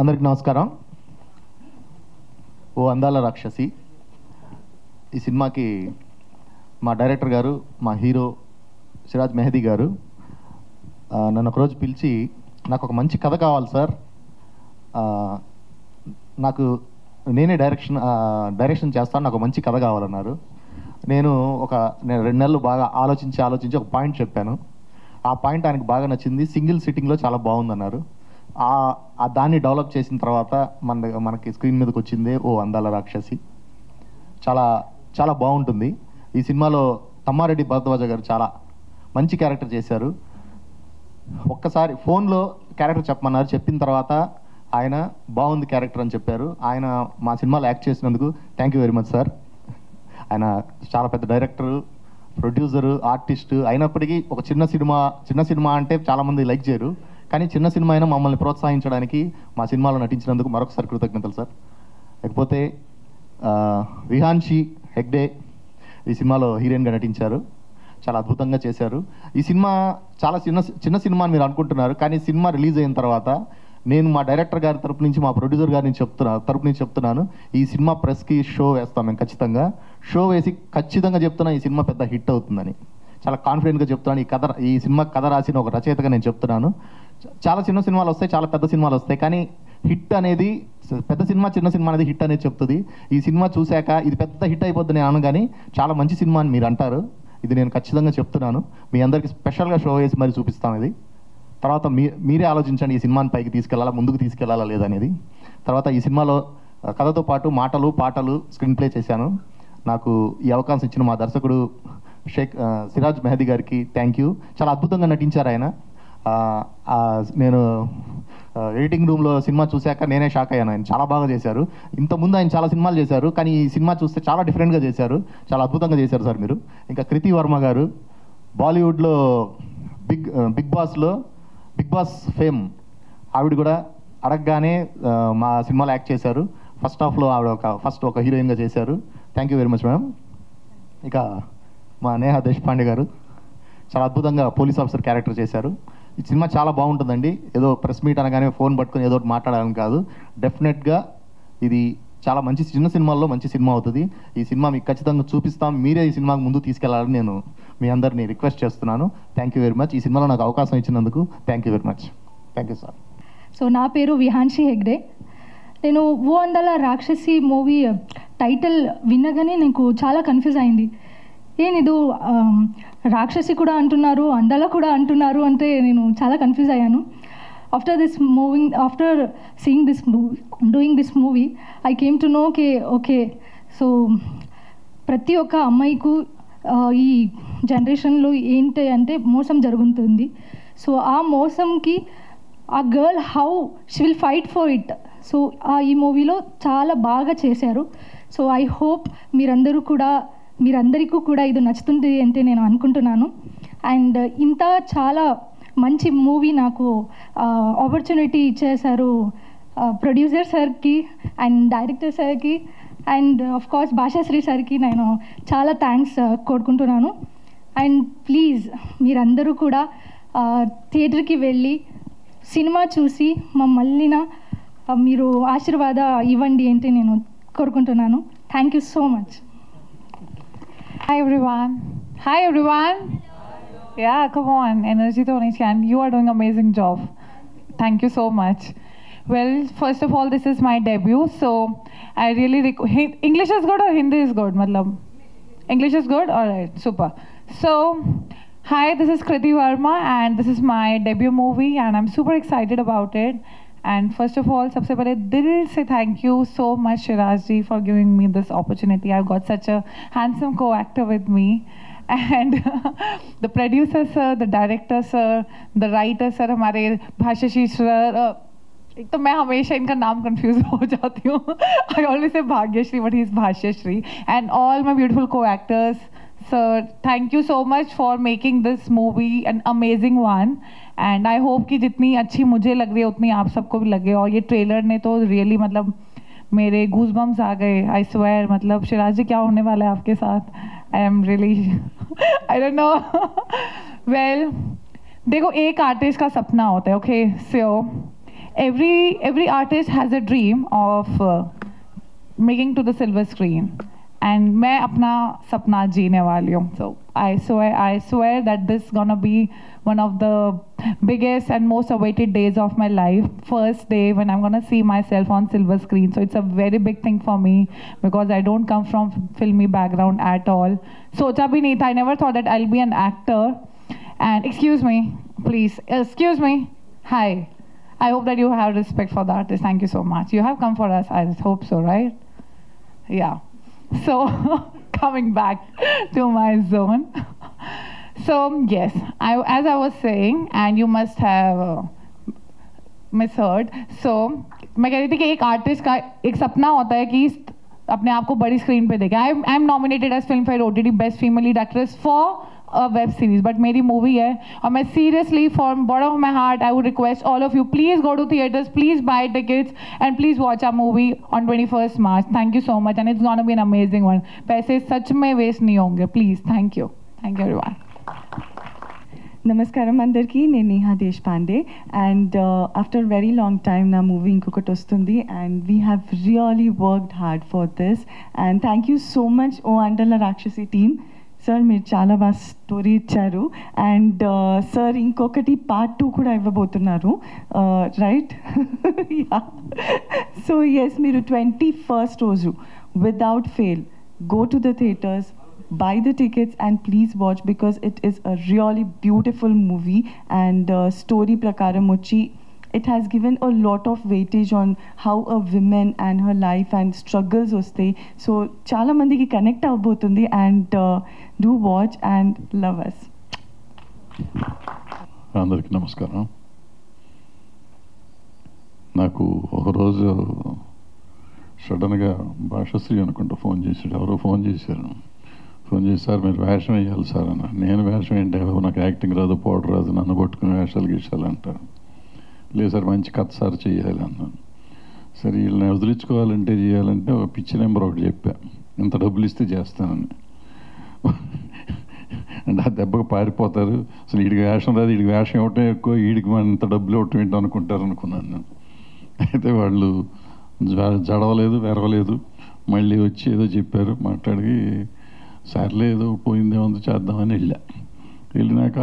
అందరికి నమస్కారం. ఓ అందాల రాక్షసి ఈ సినిమాకి మా డైరెక్టర్ గారు, మా హీరో సిరాజ్ మెహదీ గారు నన్ను ఒకరోజు పిలిచి, నాకు ఒక మంచి కథ కావాలి సార్, నాకు నేనే డైరెక్షన్ చేస్తాను, నాకు మంచి కథ కావాలన్నారు. నేను 2 నెలలు బాగా ఆలోచించి ఒక పాయింట్ చెప్పాను. ఆ పాయింట్ ఆయనకు బాగా నచ్చింది. సింగిల్ సిట్టింగ్లో చాలా బాగుందన్నారు. దాన్ని డెవలప్ చేసిన తర్వాత మనకి స్క్రీన్ మీదకి వచ్చిందే ఓ అందాల రాక్షసి. చాలా చాలా బాగుంటుంది. ఈ సినిమాలో తమ్మారెడ్డి భరద్వాజ గారు చాలా మంచి క్యారెక్టర్ చేశారు. ఒక్కసారి ఫోన్లో క్యారెక్టర్ చెప్పమన్నారు. చెప్పిన తర్వాత ఆయన బాగుంది క్యారెక్టర్ అని చెప్పారు. ఆయన మా సినిమాలో యాక్ట్ చేసినందుకు thank you very much sir. ఆయన చాలా పెద్ద డైరెక్టరు, ప్రొడ్యూసరు, ఆర్టిస్టు అయినప్పటికీ ఒక చిన్న సినిమా అంటే చాలామంది లైక్ చేయరు. కానీ చిన్న సినిమా అయినా మమ్మల్ని ప్రోత్సహించడానికి మా సినిమాలో నటించినందుకు మరొకసారి కృతజ్ఞతలు సార్. లేకపోతే విహాన్షి హెగ్డే ఈ సినిమాలో హీరోయిన్గా నటించారు. చాలా అద్భుతంగా చేశారు. ఈ సినిమా చాలా చిన్న సినిమా అని మీరు అనుకుంటున్నారు. కానీ సినిమా రిలీజ్ అయిన తర్వాత నేను మా డైరెక్టర్ గారి తరపు నుంచి, మా ప్రొడ్యూసర్ గారి నుంచి చెప్తున్నాను, ఈ సినిమా ప్రెస్కి షో వేస్తాం మేము ఖచ్చితంగా. షో వేసి ఖచ్చితంగా చెప్తున్నా ఈ సినిమా పెద్ద హిట్ అవుతుందని. చాలా కాన్ఫిడెంట్గా చెప్తున్నాను. ఈ సినిమా కథ రాసిన ఒక రచయితగా నేను చెప్తున్నాను. చాలా చిన్న సినిమాలు వస్తాయి, చాలా పెద్ద సినిమాలు వస్తాయి, కానీ హిట్ అనేది పెద్ద సినిమా, చిన్న సినిమా అనేది హిట్ అనేది చెప్తుంది. ఈ సినిమా చూశాక ఇది పెద్ద హిట్ అయిపోద్ది నేను అనగానే చాలా మంచి సినిమా అని మీరు అంటారు. ఇది నేను ఖచ్చితంగా చెప్తున్నాను. మీ అందరికీ స్పెషల్గా షో వేసి మరి చూపిస్తాం. ఇది తర్వాత మీరే ఆలోచించండి, ఈ సినిమాని పైకి తీసుకెళ్లాలా, ముందుకు తీసుకెళ్లాలా లేదనేది. తర్వాత ఈ సినిమాలో కథతో పాటు మాటలు, పాటలు, స్క్రీన్ ప్లే చేశాను. నాకు ఈ అవకాశం ఇచ్చిన మా దర్శకుడు సిరాజ్ మెహదీ గారికి థ్యాంక్ యూ. చాలా అద్భుతంగా నటించారు ఆయన. నేను ఎడిటింగ్ రూమ్లో సినిమా చూశాక నేనే షాక్ అయ్యాను. ఆయన చాలా బాగా చేశారు. ఇంతకుముందు ఆయన చాలా సినిమాలు చేశారు, కానీ ఈ సినిమా చూస్తే చాలా డిఫరెంట్గా చేశారు. చాలా అద్భుతంగా చేశారు సార్ మీరు. ఇంకా కృతి వర్మ గారు బాలీవుడ్లో బిగ్ బాస్ ఫేమ్, ఆవిడ కూడా అడగగానే మా సినిమాలో యాక్ట్ చేశారు. ఫస్ట్ హాఫ్లో ఆవిడ ఒక హీరోయిన్గా చేశారు. Thank you very much ma'am. ఇక మా నేహా దేశపాండే గారు చాలా అద్భుతంగా పోలీస్ ఆఫీసర్ క్యారెక్టర్ చేశారు. ఈ సినిమా చాలా బాగుంటుందండి. ఏదో ప్రెస్ మీట్ అనగానే ఫోన్ పట్టుకొని ఏదో మాట్లాడాలని కాదు. డెఫినెట్గా ఇది చాలా మంచి చిన్న సినిమాల్లో మంచి సినిమా అవుతుంది. ఈ సినిమా మీకు ఖచ్చితంగా చూపిస్తాం. మీరే ఈ సినిమాకి ముందు తీసుకెళ్లాలని నేను మీ అందరినీ రిక్వెస్ట్ చేస్తున్నాను. Thank you very much. ఈ సినిమాలో నాకు అవకాశం ఇచ్చినందుకు thank you very much. Thank you sir. So నా పేరు విహాన్షి హెగ్డే. నేను ఓ అందాల రాక్షసి మూవీ టైటిల్ విన్నగానే నాకు చాలా కన్ఫ్యూజ్ అయింది. ఇది రాక్షసి కూడా అంటున్నారు, అందాల కూడా అంటున్నారు అంటే నేను చాలా కన్ఫ్యూజ్ అయ్యాను. After seeing doing this movie I came to know okay so ప్రతి ఒక్క అమ్మాయికు ఈ జనరేషన్లో ఏంటి అంటే మోసం జరుగుతుంది. సో ఆ మోసంకి ఆ girl how she will fight for it. So ఈ మూవీలో చాలా బాగా చేశారు. సో ఐ హోప్ మీరందరికీ కూడా ఇది నచ్చుతుంది అంటే నేను అనుకుంటున్నాను. అండ్ ఇంత చాలా మంచి మూవీ నాకు ఆపర్చునిటీ ఇచ్చేశారు ప్రొడ్యూసర్ సార్కి అండ్ డైరెక్టర్ సార్కి అండ్ ఆఫ్ కోర్స్ భాషాశ్రీ సార్కి నేను చాలా థ్యాంక్స్ కోరుకుంటున్నాను. అండ్ ప్లీజ్ మీరందరూ కూడా థియేటర్కి వెళ్ళి సినిమా చూసి మమ్మల్ని మీరు ఆశీర్వాద ఇవ్వండి అంటే నేను కోరుకుంటున్నాను. Thank you so much. Hi everyone. Yeah, come on, energy to honi chahiye. You are doing amazing job. Thank you so much. Well, first of all, this is my debut, so I really English is good or Hindi is good? Matlab English is good. All right, super. So hi, this is Kriti Verma and this is my debut movie and I'm super excited about it. And first of all, sabse pehle dil se thank you so much Shiraz ji for giving me this opportunity. I've got such a handsome co-actor with me and the producer sir, the director sir, the writer sir, हमारे भाष्यश्री sir. एक तो मैं हमेशा इनका नाम confuse हो जाती हूँ. I always say Bhagyashree but he's भाष्यश्री. And all my beautiful co-actors. Sir, thank you so much for making this movie an amazing one. And I hope कि जितनी अच्छी मुझे लग रही है उतनी आप सबको भी लगे. और ये ट्रेलर ने तो रियली मतलब मेरे गूज बम्स आ गए. I swear. मतलब शिराज जी क्या होने वाला है आपके साथ? I am really I don't know. Well देखो, एक आर्टिस्ट का सपना होता है. Okay, so every artist has a dream of making to the silver screen, and मैं अपना सपना जीने वाली हूँ. So I swear that this is gonna be one of the biggest and most awaited days of my life. First day when I'm gonna see myself on silver screen. So it's a very big thing for me because I don't come from filmy background at all. सोचा भी नहीं था. I never thought that I'll be an actor. And excuse me, please, excuse me. Hi. I hope that you have respect for the artist. Thank you so much. You have come for us. I hope so, right? Yeah. So coming back to my zone. So yes, as I was saying, and you must have misheard. So मैं कह रही थी कि एक artist का एक सपना होता है कि अपने आप को बड़ी स्क्रीन पे देखे. I am nominated as Filmfare OTT best female lead actress for a web series, but मेरी मूवी है और मैं seriously from bottom of my heart I would request all of you, please go to theaters, please buy tickets and please watch our movie on 21st March. Thank you so much and it's gonna be an amazing one. पैसे सच में waste नहीं होंगे. Please, thank you everyone. నమస్కారం అందరికీ. నేను Neha Deshpande and after very long time నా movie ఇంకొకటి వస్తుంది and we have really worked hard for this and thank you so much ఓ అండర్ల రాక్షసి టీమ్. సార్ మీరు చాలా బాగా స్టోరీ ఇచ్చారు అండ్ సార్ ఇంకొకటి పార్ట్ 2 కూడా ఇవ్వబోతున్నారు, రైట్? సో ఎస్, మీరు 21st రోజు without fail go to the theatres, buy the tickets and please watch because it is a really beautiful movie and story prakaram mochi it has given a lot of weightage on how a woman and her life and struggles vastayi. So chala mandiki connect avbotundi and do watch and love us. అందరికీ నమస్కారం. నాకు ఒక రోజు సడన్గా భాషశ్రీ అనుకుంటా phone చేశాడు. ఎవరో phone చేశారు సార్ మీరు వేషం వేయాలి సార్ అన్న. నేను వేషం ఏంటి, నాకు యాక్టింగ్ రాదు, పౌడర్ రాదు, నన్ను పట్టుకుని వేషాలు గీసాలు అంటారు. లేదు సార్ మంచి కథ సార్ చేయాలి అన్నాను. సరే వీళ్ళని వదిలించుకోవాలంటే చేయాలంటే ఒక పిచ్చి నెంబర్ ఒకటి చెప్పా, ఇంత డబ్బులు ఇస్తే చేస్తానని. అంటే ఆ దెబ్బకు పారిపోతారు. అసలు వీడికి వేషం రాదు, వీడికి వేషం ఇవ్వటం ఎక్కువ, వీడికి మన ఇంత డబ్బులు ఇవ్వటం ఏంటో అనుకుంటారు అనుకున్నాను నేను. అయితే వాళ్ళు జడవలేదు, వెరవలేదు, మళ్ళీ వచ్చి ఏదో చెప్పారు. మాట్లాడి సర్లే ఏదో పోయిందేమందో చేద్దామని వెళ్ళినాక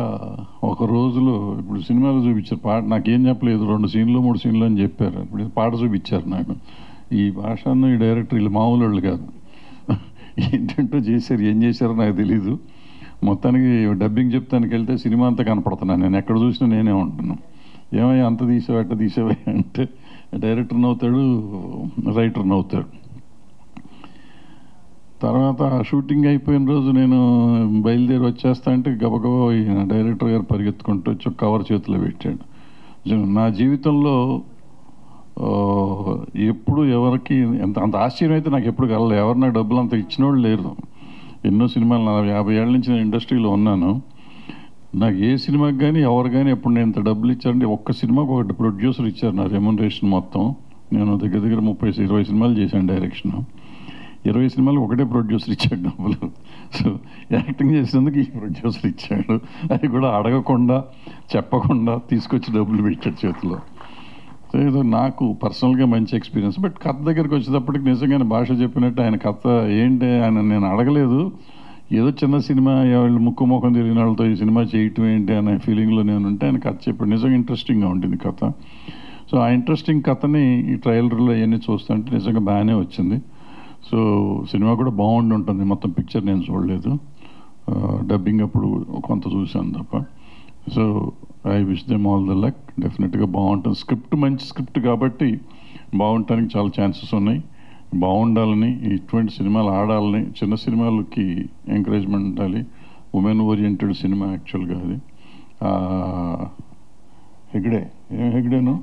ఒక రోజులో ఇప్పుడు సినిమాలో చూపించారు పాట. నాకేం చెప్పలేదు, 2 సీన్లు 3 సీన్లు అని చెప్పారు. ఇప్పుడు పాట చూపించారు నాకు. ఈ భాషను ఈ డైరెక్టర్ వీళ్ళు మామూలు వాళ్ళు కాదు, ఏంటంటో చేశారు. ఏం చేశారో నాకు తెలీదు. మొత్తానికి డబ్బింగ్ చెప్తానికి వెళ్తే సినిమా అంతా కనపడుతున్నాను. నేను ఎక్కడ చూసినా నేనే ఉంటున్నాను. ఏమయ్యా అంత తీసావు అట్ట తీసావా అంటే డైరెక్టర్ నవ్వుతాడు, రైటర్ నవ్వుతాడు. తర్వాత షూటింగ్ అయిపోయిన రోజు నేను బయలుదేరి వచ్చేస్తా అంటే గబగబా డైరెక్టర్ గారు పరిగెత్తుకుంటూ వచ్చి కవర్ చేతిలో పెట్టాడు. నా జీవితంలో ఎప్పుడు ఎవరికి అంత ఆశ్చర్యం అయితే నాకు ఎప్పుడు కలలేదు. ఎవరు నాకు డబ్బులు అంత ఇచ్చిన వాళ్ళు లేరు. ఎన్నో సినిమాలు 50 ఏళ్ళ నుంచి నేను ఇండస్ట్రీలో ఉన్నాను. నాకు ఏ సినిమాకి కానీ ఎవరు కానీ ఎప్పుడు నేను ఇంత డబ్బులు ఇచ్చారంటే ఒక్క సినిమాకి ఒకటి ప్రొడ్యూసర్ ఇచ్చారు నా రెమ్యునరేషన్ మొత్తం. నేను దగ్గర 30-20 సినిమాలు చేశాను డైరెక్షన్. 20 సినిమాలు ఒకటే ప్రొడ్యూసర్ ఇచ్చాడు డబ్బులు. సో యాక్టింగ్ చేసినందుకు ఈ ప్రొడ్యూసర్ ఇచ్చాడు. అది కూడా అడగకుండా చెప్పకుండా తీసుకొచ్చి డబ్బులు పెట్టాడు చేతిలో. సో ఏదో నాకు పర్సనల్గా మంచి ఎక్స్పీరియన్స్. బట్ కథ దగ్గరికి వచ్చేటప్పటికి నిజంగానే భాష చెప్పినట్టు ఆయన కథ ఏంటి ఆయన నేను అడగలేదు. ఏదో చిన్న సినిమా వాళ్ళు ముఖం తిరిగిన వాళ్ళతో ఈ సినిమా చేయటం ఏంటి అనే ఫీలింగ్లో నేను ఉంటే ఆయన కథ చెప్పాడు. నిజంగా ఇంట్రెస్టింగ్గా ఉంటుంది కథ. సో ఆ ఇంట్రెస్టింగ్ కథని ఈ ట్రైలర్లో అవన్నీ చూస్తుంటే నిజంగా బాగానే వచ్చింది. సో సినిమా కూడా బాగుండి ఉంటుంది. మొత్తం పిక్చర్ నేను చూడలేదు, డబ్బింగ్ అప్పుడు కొంత చూశాను తప్ప. So I wish them all the luck. డెఫినెట్గా బాగుంటుంది. స్క్రిప్ట్ మంచి స్క్రిప్ట్ కాబట్టి బాగుండటానికి చాలా ఛాన్సెస్ ఉన్నాయి. బాగుండాలని, ఇటువంటి సినిమాలు ఆడాలని, చిన్న సినిమాలకి ఎంకరేజ్మెంట్ ఉండాలి. ఉమెన్ ఓరియంటెడ్ సినిమా యాక్చువల్గా అది. హెగ్డేను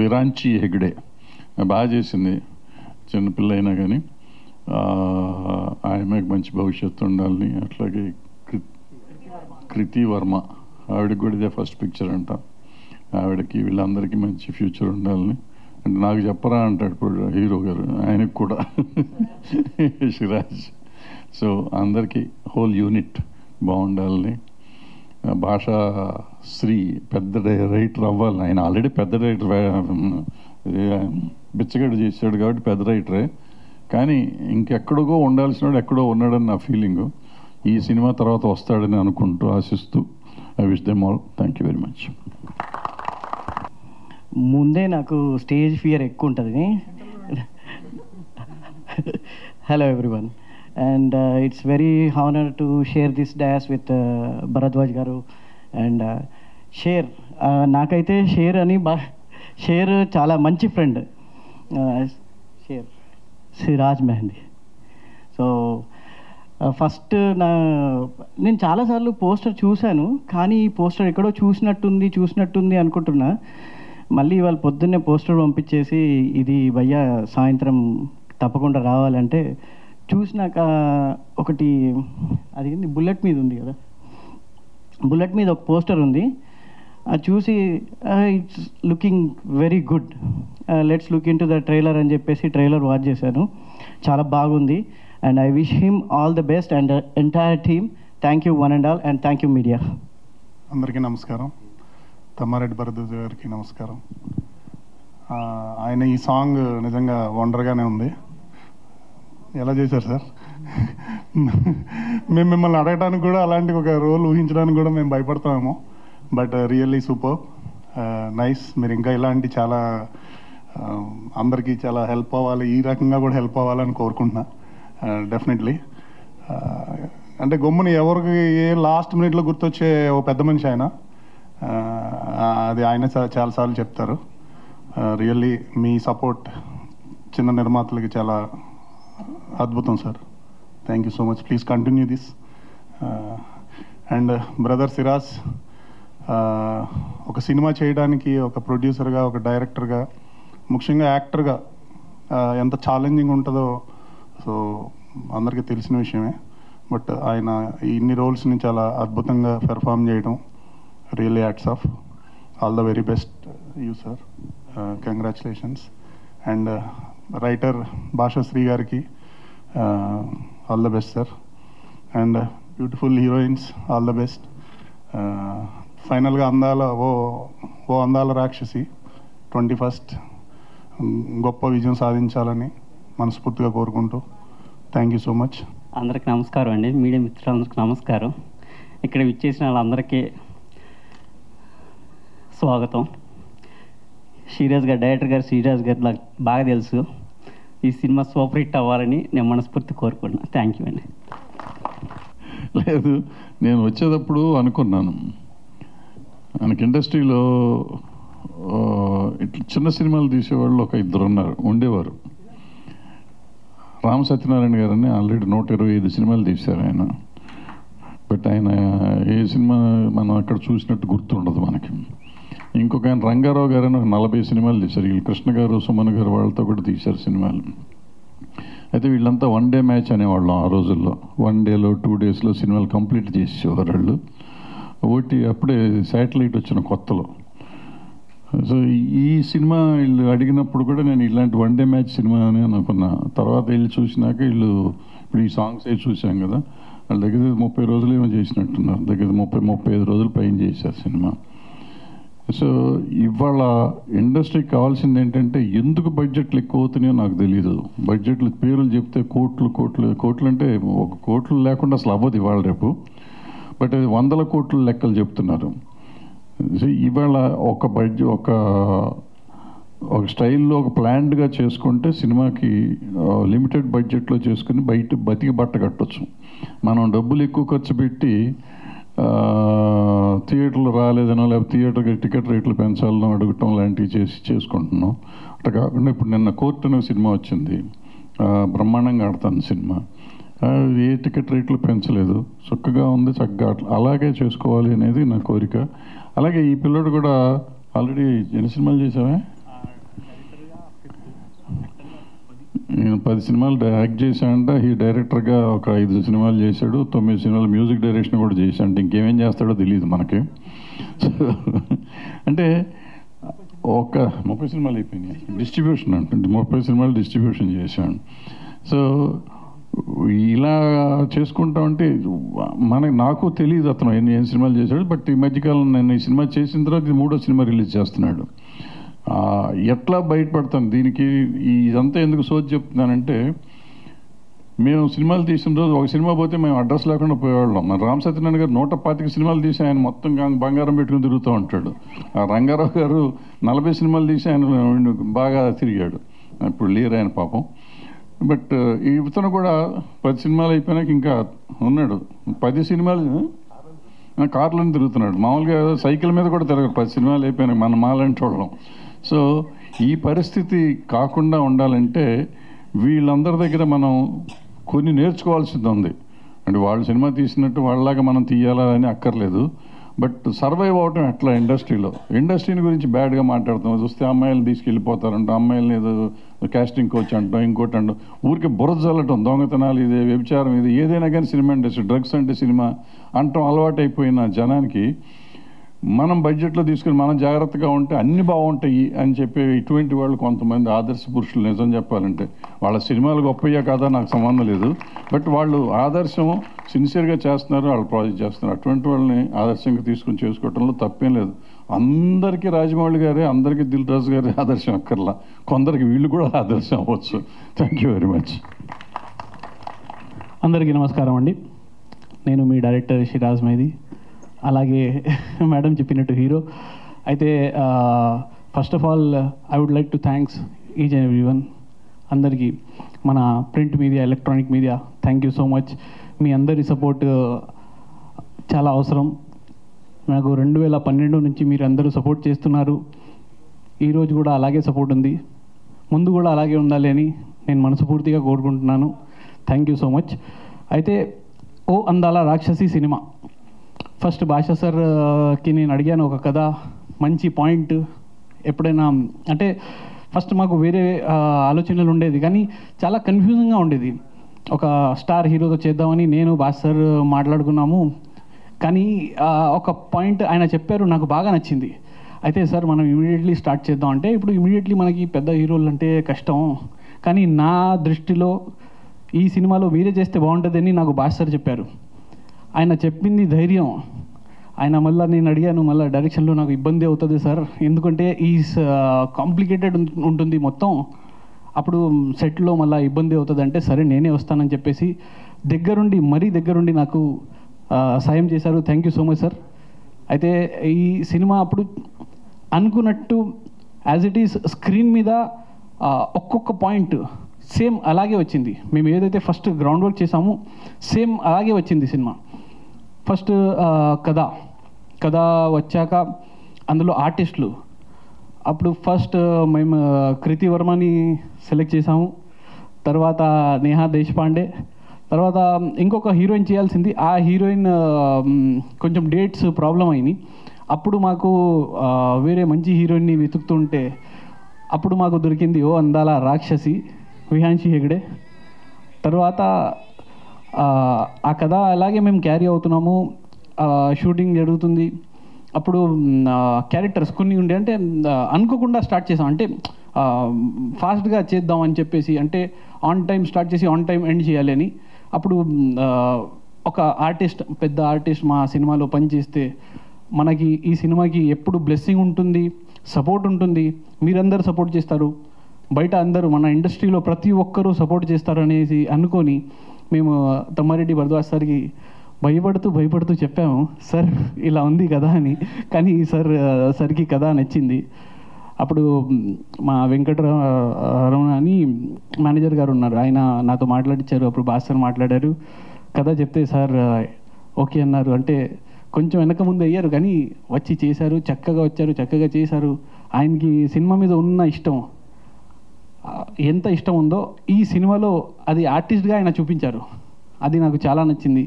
విరాంచి హెగ్డే బాగా చేసింది. చిన్నపిల్ల అయినా కానీ ఆమెకు మంచి భవిష్యత్తు ఉండాలని. అట్లాగే కృతి వర్మ, ఆవిడకి కూడా ఇదే ఫస్ట్ పిక్చర్ అంట. ఆవిడకి వీళ్ళందరికీ మంచి ఫ్యూచర్ ఉండాలని. అంటే నాకు చెప్పరా అంటాడు ఇప్పుడు హీరో గారు, ఆయనకు కూడా సిరాజ్. సో అందరికీ హోల్ యూనిట్ బాగుండాలని. భాషా శ్రీ పెద్ద రైటర్ అవ్వాలి. ఆయన ఆల్రెడీ పెద్ద రైటర్, బిచ్చగడ్డ చేశాడు కాబట్టి పెద్ద రైటరే. కానీ ఇంకెక్కడికో ఉండాల్సినాడు ఎక్కడో ఉన్నాడని నా ఫీలింగు. ఈ సినిమా తర్వాత వస్తాడని అనుకుంటూ ఆశిస్తూ I wish them all. Thank you very much. ముందే నాకు స్టేజ్ ఫియర్ ఎక్కువ ఉంటుంది. Hello everyone, and it's very honour to share this dais with Bharadwaj గారు. అండ్ షేర్, నాకైతే షేర్ చాలా మంచి friend. Sher Siraj Mehndi. So first నేను చాలాసార్లు పోస్టర్ చూశాను, కానీ ఈ పోస్టర్ ఎక్కడో చూసినట్టుంది అనుకుంటున్నా. మళ్ళీ ఇవాళ పొద్దున్నే పోస్టర్ పంపించేసి ఇది భయ్యా సాయంత్రం తప్పకుండా రావాలంటే చూసినాక ఒకటి అది బుల్లెట్ మీద ఉంది కదా, బుల్లెట్ మీద ఒక పోస్టర్ ఉంది. అది చూసి it's looking very good, let's look in to the trailer అని చెప్పేసి ట్రైలర్ వాచ్ చేశాను. చాలా బాగుంది. And I wish him all the best and entire team. Thank you one and all, and thank you media. అందరికీ నమస్కారం. తమ్మారెడ్డి భరద్వాజ్ గారికి నమస్కారం. ఆయన ఈ సాంగ్ నిజంగా వండర్గానే ఉంది. ఎలా చేశారు సార్? మేము మిమ్మల్ని అడగడానికి కూడా, అలాంటి ఒక రోల్ ఊహించడానికి కూడా మేము భయపడతామేమో. But really super, nice. మీరు ఇంకా ఇలాంటి చాలా అందరికీ చాలా హెల్ప్ అవ్వాలి, ఈ రకంగా కూడా హెల్ప్ అవ్వాలని కోరుకుంటున్నా. డెఫినెట్లీ అంటే గమ్ముని ఎవరికి ఏ లాస్ట్ మినిట్లో గుర్తొచ్చే ఓ పెద్ద మనిషి ఆయన. అది ఆయన చాలాసార్లు చెప్తారు. రియల్లీ మీ సపోర్ట్ చిన్న నిర్మాతలకి చాలా అద్భుతం sir. Thank you so much. Please continue this. And brother Siraj, ఒక సినిమా చేయడానికి ఒక ప్రొడ్యూసర్గా, ఒక డైరెక్టర్గా, ముఖ్యంగా యాక్టర్గా ఎంత ఛాలెంజింగ్ ఉంటుందో సో అందరికీ తెలిసిన విషయమే. బట్ ఆయన ఇన్ని రోల్స్ని చాలా అద్భుతంగా పెర్ఫామ్ చేయడం really hats off. All the very best you sir. Congratulations. And writer Bhashasri గారికి all the best sir. And beautiful heroines all the best. ఫైనల్గా అందాల రాక్షసి 21st గొప్ప విజయం సాధించాలని మనస్ఫూర్తిగా కోరుకుంటూ థ్యాంక్ యూ సో మచ్. అందరికీ నమస్కారం అండి, మీడియా మిత్రులందరికీ నమస్కారం. ఇక్కడ విచ్చేసిన వాళ్ళందరికీ స్వాగతం. డైరెక్టర్ గారు శ్రీరాజ్ గారు నాకు బాగా తెలుసు. ఈ సినిమా సూపర్ హిట్ అవ్వాలని నేను మనస్ఫూర్తి కోరుకుంటున్నాను. థ్యాంక్ యూ అండి. లేదు, నేను వచ్చేటప్పుడు అనుకున్నాను మనకి ఇండస్ట్రీలో ఇట్లా చిన్న సినిమాలు తీసేవాళ్ళు ఒక ఇద్దరు ఉండేవారు. రామ్ సత్యనారాయణ గారని ఆల్రెడీ 125 సినిమాలు తీశారు ఆయన. బట్ ఆయన ఏ సినిమా మనం అక్కడ చూసినట్టు గుర్తుండదు మనకి. ఇంకొక ఆయన రంగారావు గారని ఒక 40 సినిమాలు తీశారు. వీళ్ళు కృష్ణ గారు, సుమన్ గారు వాళ్ళతో కూడా తీశారు సినిమాలు. అయితే వీళ్ళంతా 1 డే మ్యాచ్ అనేవాళ్ళం ఆ రోజుల్లో. 1 డేలో 2 డేస్లో సినిమాలు కంప్లీట్ చేసేవారు వాళ్ళు. ఒకటి అప్పుడే శాటిలైట్ వచ్చిన కొత్తలో. సో ఈ సినిమా వీళ్ళు అడిగినప్పుడు కూడా నేను ఇలాంటి 1 డే మ్యాచ్ సినిమా అని అనుకున్నా. తర్వాత వీళ్ళు చూసినాక వీళ్ళు ఇప్పుడు ఈ సాంగ్స్ అవి చూసాం కదా, వాళ్ళ దగ్గర 30 రోజులు ఏమో చేసినట్టున్నారు. దగ్గర 30-35 రోజులు పైన చేశారు సినిమా. సో ఇవాళ ఇండస్ట్రీకి కావాల్సింది ఏంటంటే, ఎందుకు బడ్జెట్లు ఎక్కువ అవుతున్నాయో నాకు తెలియదు. బడ్జెట్లు పేర్లు చెప్తే కోట్లు అంటే ఒక కోట్లు లేకుండా అసలు అవ్వదు ఇవాళ రేపు. బట్ అది 100 కోట్ల లెక్కలు చెప్తున్నారు. సో ఇవాళ ఒక స్టైల్లో ఒక ప్లాన్డ్గా చేసుకుంటే సినిమాకి లిమిటెడ్ బడ్జెట్లో చేసుకుని బతికి బట్ట కట్టొచ్చు. మనం డబ్బులు ఎక్కువ ఖర్చు పెట్టి థియేటర్లు రాలేదనో, లేకపోతే థియేటర్కి టికెట్ రేట్లు పెంచాలనో అడగటం లాంటివి చేసుకుంటున్నాం. అట్లా కాకుండా ఇప్పుడు నిన్న కోర్టు అనే సినిమా వచ్చింది, బ్రహ్మాండంగా ఆడతాను సినిమా. ఏ టికెట్ రేట్లు పెంచలేదు, చక్కగా ఉంది. చక్కగా అలాగే చేసుకోవాలి అనేది నా కోరిక. అలాగే ఈ పిల్లడు కూడా ఆల్రెడీ ఎన్ని సినిమాలు చేసావా? నేను 10 సినిమాలు యాక్ట్ చేశానంట. ఈ డైరెక్టర్గా ఒక 5 సినిమాలు చేశాడు, 9 సినిమాలు మ్యూజిక్ డైరెక్షన్ కూడా చేశాడు. ఇంకేమేం చేస్తాడో తెలియదు మనకి. అంటే ఒక 30 సినిమాలు అయిపోయినాయి. డిస్ట్రిబ్యూషన్ అంటే 30 సినిమాలు డిస్ట్రిబ్యూషన్ చేశాను. సో ఇలా చేసుకుంటా ఉంటే నాకు తెలియదు అతను ఏం సినిమాలు చేశాడు. బట్ ఈ మధ్యకాలం నేను ఈ సినిమా చేసిన తర్వాత ఇది 3వ సినిమా రిలీజ్ చేస్తున్నాడు. ఎట్లా బయటపడతాను దీనికి? ఇదంతా ఎందుకు సోది చెప్తున్నానంటే, మేము సినిమాలు తీసిన రోజు ఒక సినిమా పోతే మేము అడ్రస్ లేకుండా పోయేవాళ్ళం. మన రామ్ సత్యనారాయణ గారు 125 సినిమాలు తీసి ఆయన మొత్తం బంగారం పెట్టుకుని తిరుగుతూ ఉంటాడు. ఆ రంగారావు గారు 40 సినిమాలు తీసి ఆయన బాగా తిరిగాడు. ఇప్పుడు లేరు ఆయన పాపం. బట్ ఇతను కూడా 10 సినిమాలు అయిపోయినాక ఇంకా ఉన్నాడు. 10 సినిమాలు కార్లను తిరుగుతున్నాడు. మామూలుగా సైకిల్ మీద కూడా తిరగరు 10 సినిమాలు అయిపోయినాక మన మాలంటి వాళ్ళం. సో ఈ పరిస్థితి కాకుండా ఉండాలంటే వీళ్ళందరి దగ్గర మనం కొన్ని నేర్చుకోవాల్సింది ఉంది. అంటే వాళ్ళు సినిమా తీసినట్టు వాళ్ళలాగా మనం తీయాలా అని అక్కర్లేదు. బట్ సర్వైవ్ అవటం ఎట్లా ఇండస్ట్రీని గురించి బ్యాడ్గా మాట్లాడుతాం. చూస్తే అమ్మాయిలు తీసుకెళ్ళిపోతారంట, అమ్మాయిలని ఏదో కాస్టింగ్ కోచ్ అంటాం, ఇంకోటి అంటాం, ఊరికి బురద చల్లటం, దొంగతనాలు ఇదే, వ్యభిచారం ఇది, ఏదైనా కానీ సినిమా ఇండస్ట్రీ, డ్రగ్స్ అంటే సినిమా అంటాం అలవాటైపోయిన జనానికి మనం బడ్జెట్లో తీసుకుని మనం జాగ్రత్తగా ఉంటే అన్ని బాగుంటాయి అని చెప్పి ఇటువంటి వాళ్ళు కొంతమంది ఆదర్శ పురుషులు. నిజం చెప్పాలంటే వాళ్ళ సినిమాలు గొప్పయ్యా కాదా నాకు సంబంధం లేదు. బట్ వాళ్ళు ఆదర్శం సిన్సియర్గా చేస్తున్నారు, వాళ్ళు ప్రాజెక్ట్ చేస్తున్నారు. అటువంటి వాళ్ళని ఆదర్శంగా తీసుకుని చేసుకోవడంలో తప్పేం లేదు. అందరికీ రాజమౌళి గారే, అందరికీ దిల్ రాజు గారే ఆదర్శం అక్కర్లా, కొందరికి వీళ్ళు కూడా ఆదర్శం అవ్వచ్చు. Thank you very much. అందరికీ నమస్కారం అండి. నేను మీ డైరెక్టర్ షిరాజ్ మైది, అలాగే మేడం చెప్పినట్టు హీరో. అయితే first of all I would like to thanks each and every one. అందరికీ, మన print media, electronic media, thank you so much. మీ అందరి సపోర్ట్ చాలా అవసరం. నాకు 2012 నుంచి మీరు అందరూ సపోర్ట్ చేస్తున్నారు. ఈరోజు కూడా అలాగే సపోర్ట్ ఉంది, ముందు కూడా అలాగే ఉండాలి అని నేను మనస్ఫూర్తిగా కోరుకుంటున్నాను. Thank you so much. అయితే ఓ అందాల రాక్షసి సినిమా ఫస్ట్ భాషా సార్కి నేను అడిగాను ఒక కథ, మంచి పాయింట్. ఎప్పుడైనా అంటే ఫస్ట్ మాకు వేరే ఆలోచనలు ఉండేది, కానీ చాలా కన్ఫ్యూజింగ్గా ఉండేది. ఒక స్టార్ హీరోతో చేద్దామని నేను భాషా సార్ మాట్లాడుకున్నాము. కానీ ఒక పాయింట్ ఆయన చెప్పారు, నాకు బాగా నచ్చింది. అయితే సార్ మనం ఇమీడియట్లీ స్టార్ట్ చేద్దాం అంటే, ఇప్పుడు ఇమీడియట్లీ మనకి పెద్ద హీరోలు అంటే కష్టం, కానీ నా దృష్టిలో ఈ సినిమాలో మీరే చేస్తే బాగుంటుందని నాకు భాషా సార్ చెప్పారు. ఆయన చెప్పింది ధైర్యం. ఆయన మళ్ళీ నేను అడిగాను, మళ్ళీ డైరెక్షన్లో నాకు ఇబ్బంది అవుతుంది సార్, ఎందుకంటే ఈ కాంప్లికేటెడ్ ఉంటుంది మొత్తం, అప్పుడు సెట్లో మళ్ళీ ఇబ్బంది అవుతుంది అంటే, సరే నేనే వస్తానని చెప్పేసి మరీ దగ్గరుండి నాకు సాయం చేశారు. Thank you so much sir. అయితే ఈ సినిమా అప్పుడు అనుకున్నట్టు యాజ్ ఇట్ ఈస్ స్క్రీన్ మీద ఒక్కొక్క పాయింట్ సేమ్ అలాగే వచ్చింది. మేము ఏదైతే ఫస్ట్ గ్రౌండ్ వర్క్ చేసామో సేమ్ అలాగే వచ్చింది సినిమా. ఫస్ట్ కథ వచ్చాక అందులో ఆర్టిస్టులు, అప్పుడు ఫస్ట్ మేము కృతి వర్మని సెలెక్ట్ చేసాము, తర్వాత నేహా దేశపాండే, తర్వాత ఇంకొక హీరోయిన్ చేయాల్సింది. ఆ హీరోయిన్ కొంచెం డేట్స్ ప్రాబ్లం అయినాయి. అప్పుడు మాకు వేరే మంచి హీరోయిన్ని వెతుకుతుంటే అప్పుడు మాకు దొరికింది ఓ అందాల రాక్షసి విహాన్షి హెగ్డే. తర్వాత ఆ కథ అలాగే మేము క్యారీ అవుతున్నాము, షూటింగ్ జరుగుతుంది. అప్పుడు క్యారెక్టర్స్ కొన్ని ఉండే, అంటే అనుకోకుండా స్టార్ట్ చేసాం, అంటే ఫాస్ట్గా చేద్దాం అని చెప్పేసి, అంటే ఆన్ టైం స్టార్ట్ చేసి ఆన్ టైం ఎండ్ చేయాలి అని. అప్పుడు ఒక ఆర్టిస్ట్, పెద్ద ఆర్టిస్ట్ మా సినిమాలో పనిచేస్తే మనకి ఈ సినిమాకి ఎప్పుడు బ్లెస్సింగ్ ఉంటుంది, సపోర్ట్ ఉంటుంది, మీరందరూ సపోర్ట్ చేస్తారు, బయట అందరూ మన ఇండస్ట్రీలో ప్రతి ఒక్కరూ సపోర్ట్ చేస్తారు అనేసి అనుకొని మేము తమ్మారెడ్డి భరద్వాజ్ సార్కి భయపడుతూ చెప్పాము, సార్ ఇలా ఉంది కదా అని. కానీ సార్కి కథ నచ్చింది. అప్పుడు మా వెంకటరమణ అని మేనేజర్ గారు ఉన్నారు, ఆయన నాతో మాట్లాడించారు. అప్పుడు భాస్కర్ మాట్లాడారు, కథ చెప్తే సార్ ఓకే అన్నారు. అంటే కొంచెం వెనక ముందు అయ్యారు, కానీ వచ్చి చేశారు, చక్కగా వచ్చారు, చక్కగా చేశారు. ఆయనకి సినిమా మీద ఉన్న ఇష్టం, ఎంత ఇష్టం ఉందో ఈ సినిమాలో అది ఆర్టిస్ట్గా ఆయన చూపించారు. అది నాకు చాలా నచ్చింది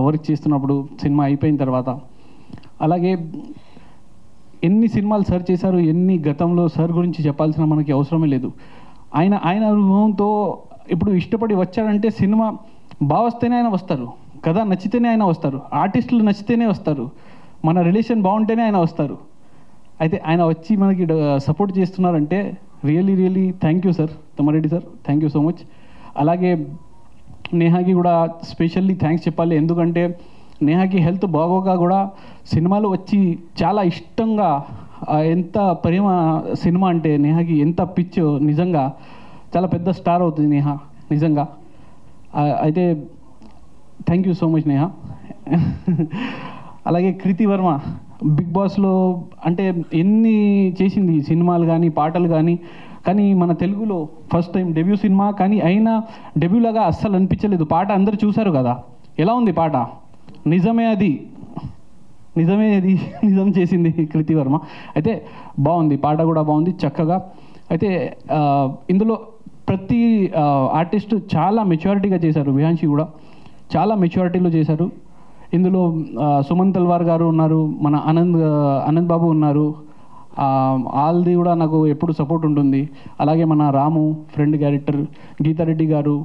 వర్క్ చేస్తున్నప్పుడు, సినిమా అయిపోయిన తర్వాత. అలాగే ఎన్ని సినిమాలు సార్ చేశారు, ఎన్ని గతంలో సార్ గురించి చెప్పాల్సిన మనకి అవసరమే లేదు. ఆయన అనుభవంతో ఇప్పుడు ఇష్టపడి వచ్చాడంటే సినిమా బాగా వస్తేనే ఆయన వస్తారు, కథ నచ్చితేనే ఆయన వస్తారు, ఆర్టిస్టులు నచ్చితేనే వస్తారు, మన రిలేషన్ బాగుంటేనే ఆయన వస్తారు. అయితే ఆయన వచ్చి మనకి సపోర్ట్ చేస్తున్నారంటే really thank you sir, Tammareddy sir, thank you so much. అలాగే నేహాకి కూడా స్పెషల్లీ థ్యాంక్స్ చెప్పాలి. ఎందుకంటే నేహాకి హెల్త్ బాగోక కూడా సినిమాలు వచ్చి చాలా ఇష్టంగా ఎంత ప్రేమ సినిమా అంటే నేహాకి ఎంత పిచ్చో, నిజంగా చాలా పెద్ద స్టార్ అవుతుంది నేహా నిజంగా. అయితే thank you so much Neha. అలాగే కృతి వర్మ బిగ్ బాస్లో అంటే ఎన్ని చేసింది సినిమాలు కానీ పాటలు కానీ మన తెలుగులో ఫస్ట్ టైం డెబ్యూ సినిమా, కానీ అయినా డెబ్యూలాగా అస్సలు అనిపించలేదు. పాట అందరూ చూశారు కదా, ఎలా ఉంది పాట? నిజమే అది నిజం చేసింది కృతి వర్మ. అయితే బాగుంది, పాట కూడా బాగుంది చక్కగా. అయితే ఇందులో ప్రతి ఆర్టిస్ట్ చాలా మెచ్యూరిటీగా చేశారు. విహాన్షి కూడా చాలా మెచ్యూరిటీలో చేశారు. ఇందులో సుమన్ తల్వార్ గారు ఉన్నారు, మన ఆనంద్ బాబు ఉన్నారు. ఆల్ది కూడా నాకు ఎప్పుడు సపోర్ట్ ఉంటుంది. అలాగే మన రాము ఫ్రెండ్ క్యారెక్టర్, గీతారెడ్డి గారు,